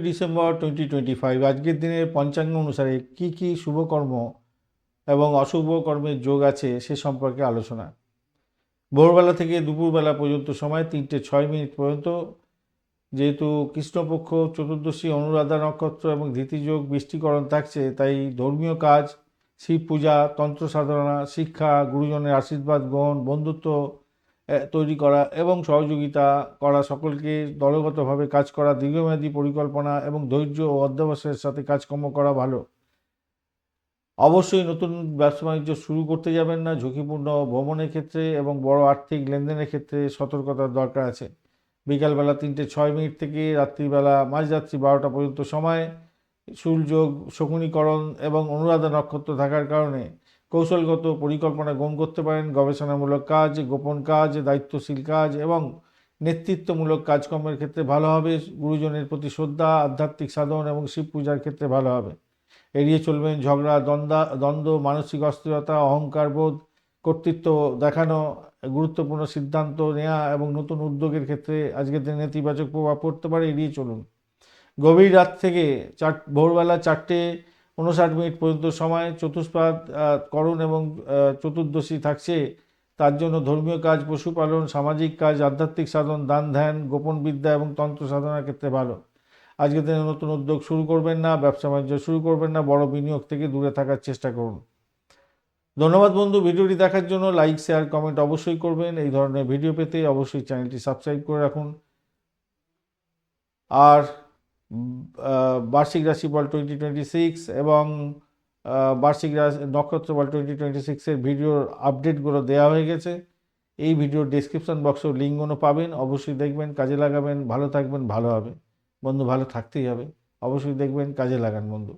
December 2025 আজকের দিনের পঞ্চাঙ্গ অনুসারে কি কি শুভকর্ম এবং অশুভ কর্মের যোগ আছে সে সম্পর্কে আলোচনা। ভোরবেলা থেকে দুপুরবেলা পর্যন্ত সময় 3:06 পর্যন্ত, যেহেতু কৃষ্ণপক্ষ চতুর্দশী, অনুরাধা নক্ষত্র এবং ধৃতিযোগ বৃষ্টিকরণ থাকছে, তাই ধর্মীয় কাজ, শিব পূজা, তন্ত্র সাধনা, শিক্ষা, গুরুজনের আশীর্বাদ গ্রহণ, বন্ধুত্ব তৈরি করা এবং সহযোগিতা করা, সকলকে দলগতভাবে কাজ করা, দীর্ঘমেয়াদী পরিকল্পনা এবং ধৈর্য ও অধ্যবসায়ের সাথে কাজকর্ম করা ভালো। অবশ্যই নতুন ব্যবসা বাণিজ্য শুরু করতে যাবেন না। ঝুঁকিপূর্ণ ভ্রমণের ক্ষেত্রে এবং বড় আর্থিক লেনদেনের ক্ষেত্রে সতর্কতার দরকার আছে। বিকালবেলা 3:06 থেকে রাত্রিবেলা মাঝরাত্রি 12টা পর্যন্ত সময় সূর্যযোগ, শকুনীকরণ এবং অনুরাধা নক্ষত্র থাকার কারণে কৌশলগত পরিকল্পনা গ্রহণ করতে পারেন। গবেষণামূলক কাজ, গোপন কাজ, দায়িত্বশীল কাজ এবং নেতৃত্বমূলক কাজকর্মের ক্ষেত্রে ভালো হবে। গুরুজনের প্রতি শ্রদ্ধা, আধ্যাত্মিক সাধন এবং শিব পূজার ক্ষেত্রে ভালো হবে। এড়িয়ে চলবেন ঝগড়া, দ্বন্দ্ব, মানসিক অস্থিরতা, অহংকার বোধ, কর্তৃত্ব দেখানো, গুরুত্বপূর্ণ সিদ্ধান্ত নেওয়া এবং নতুন উদ্যোগের ক্ষেত্রে আজকের দিনে নেতিবাচক প্রভাব পড়তে পারে, এড়িয়ে চলুন। গভীর রাত থেকে ভোরবেলা 4:59 পর্যন্ত সময় চতুষ্পাদ করণ এবং চতুর্দশী থাকছে। তার জন্য ধর্মীয় কাজ, পশুপালন, সামাজিক কাজ, আধ্যাত্মিক সাধন, দান ধ্যান, গোপন বিদ্যা এবং তন্ত্র সাধনার ক্ষেত্রে ভালো। আজকের দিনে নতুন উদ্যোগ শুরু করবেন না, ব্যবসা বাণিজ্য শুরু করবেন না, বড় বিনিয়োগ থেকে দূরে থাকার চেষ্টা করুন। ধন্যবাদ বন্ধু, ভিডিওটি দেখার জন্য। লাইক, শেয়ার, কমেন্ট অবশ্যই করবেন। এই ধরনের ভিডিও পেতে অবশ্যই চ্যানেলটি সাবস্ক্রাইব করে রাখুন। আর বার্ষিক রাশিফল 2026 এবং বার্ষিক নক্ষত্রফল 2026-এর ভিডিওর আপডেটগুলো দেওয়া হয়ে গেছে। এই ভিডিওর ডেসক্রিপশন বক্সেও লিঙ্কগুলো পাবেন, অবশ্যই দেখবেন, কাজে লাগাবেন। ভালো থাকবেন, ভালো হবে বন্ধু, ভালো থাকতেই হবে। অবশ্যই দেখবেন, কাজে লাগান বন্ধু।